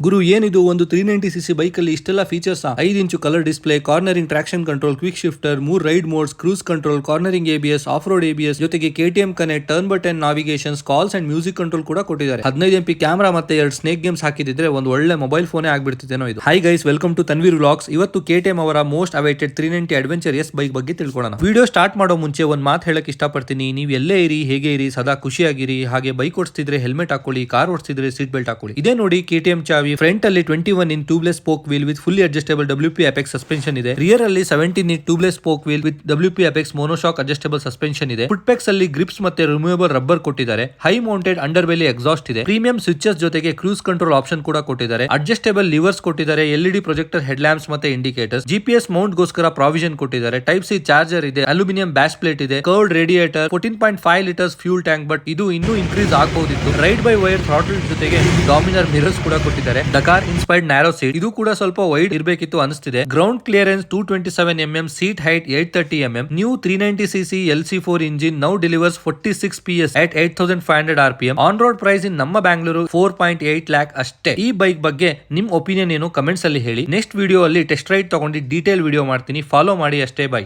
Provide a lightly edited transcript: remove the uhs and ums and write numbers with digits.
ಗುರು ಏನಿದು ಒಂದು 390cc bike ಅಲ್ಲಿ ಇಷ್ಟೆಲ್ಲ ಫೀಚರ್ಸ್ 5 ಇಂಚು colour display, cornering traction control, quick shifter, 3 ride modes, cruise control, cornering ABS, off road ABS ಜೊತೆಗೆ KTM connect, turn by turn navigations, calls and music control ಕೂಡ ಕೊಟ್ಟಿದ್ದಾರೆ. 15MP camera ಮತ್ತೆ 2 snake games ಹಾಕಿದ್ರೆ ಒಂದು ಒಳ್ಳೆ mobile ಫೋನೇ ಆಗ್ಬಿಡ್ತಿದ್ದೇನೋ ಇದು. Hi guys, welcome to Tanveer vlogs. ಇವತ್ತು KTM ಅವರ most awaited 390 adventure S bike ಬಗ್ಗೆ ತಿಳ್ಕೊಳ್ಳೋಣ. ವಿಡಿಯೋ ಸ್ಟಾರ್ಟ್ ಮಾಡೋ ಮುಂಚೆ ಒಂದು ಮಾತು ಹೇಳಕ್ ಇಷ್ಟಪಡ್ತೀನಿ. ನೀವು ಎಲ್ಲೇ ಇರಿ, ಹೇಗೆ ಇರಿ, ಸದಾ ಖುಷಿಯಾಗಿರಿ. ಹಾಗೆ ಬೈಕ್ ಓಡಿಸ್ತಿದ್ರೆ ಹೆಲ್ಮೆಟ್ ಹಾಕೊಳ್ಳಿ, ಕಾರ್ ಓಡಿಸ್ತಿದ್ರೆ ಸೀಟ್ ಬೆಲ್ಟ್ ಹಾಕೊಳ್ಳಿ. ಇದೇ ನೋಡಿ KTM ಚಾವಿ. ಫ್ರಂಟ್ ಅಲ್ಲಿ 21 in tubeless spoke wheel with fully adjustable WP Apex suspension ಇದೆ. ರಿಯರ್ ಅಲ್ಲಿ 17 in tubeless spoke wheel with WP Apex monoshock adjustable suspension ಇದೆ. ಫುಟ್ಪೆಕ್ಸ್ ಅಲ್ಲಿ ಗ್ರಿಪ್ಸ್ ಮತ್ತೆ ರಿಮೂವಬಲ್ ರಬ್ಬರ್ ಕೊಟ್ಟಿದ್ದಾರೆ. High mounted under belly exhaust ಇದೆ. Premium switches ಜೊತೆಗೆ cruise control option ಕೂಡ ಕೊಟ್ಟಿದ್ದಾರೆ. ಅಡ್ಜಸ್ಟೇಬಲ್ ಲಿವರ್ಸ್ ಕೊಟ್ಟಿದ್ದಾರೆ. LED ಪ್ರೊಜೆಕ್ಟರ್, ಹೆಡ್ ಲ್ಯಾಂಪ್ಸ್ ಮತ್ತೆ ಇಂಡಿಕೇಟರ್ಸ್. GPS ಮೌಂಟ್ ಗೋಸ್ಕರ ಪ್ರಾವಿಷನ್ ಕೊಟ್ಟಿದ್ದಾರೆ. ಟೈಪ್ ಸಿ ಚಾರ್ಜರ್ ಇದೆ. ಅಲ್ಯೂಮಿನಿಯಂ ಬ್ಯಾಸ್ ಪ್ಲೇಟ್ ಇದೆ. Curved radiator, 14.5 litres fuel tank. But ಇದು ಇನ್ನೂ ಇನ್ಕ್ರೀಸ್ ಆಗಬಹುದಿತ್ತು. ರೈಡ್ ಬೈ ವೈರ್ ಥ್ರಾಟಲ್ ಜೊತೆಗೆ ಡಾಮಿನರ್ ಮಿರರ್ಸ್ ಕೂಡ ಕೊಟ್ಟಿದ್ದಾರೆ. ಡಕಾರ್ ಇನ್ಸ್ಪೈರ್ಡ್ ನ್ಯಾರೋ ಸೀಟ್, ಇದು ಕೂಡ ಸ್ವಲ್ಪ ವೈಡ್ ಇರಬೇಕಿತ್ತು ಅನಿಸ್ತಿದೆ. Ground clearance 227mm, seat height 830mm. New 390cc LC4 engine now delivers 46 PS at 8500 RPM. On road price in ನಮ್ಮ ಬ್ಯಾಂಗ್ಳೂರು 4.8 lakh ಅಷ್ಟೇ. ಈ ಬೈಕ್ ಬಗ್ಗೆ ನಿಮ್ ಒಪಿನಿಯನ್ ಏನು ಕಮೆಂಟ್ಸ್ ಅಲ್ಲಿ ಹೇಳಿ. ನೆಕ್ಸ್ಟ್ ವಿಡಿಯೋ ಅಲ್ಲಿ ಟೆಸ್ಟ್ ರೈಡ್ ತಗೊಂಡು ಡೀಟೇಲ್ ವಿಡಿಯೋ ಮಾಡ್ತೀನಿ. ಫಾಲೋ ಮಾಡಿ ಅಷ್ಟೇ. ಬೈ.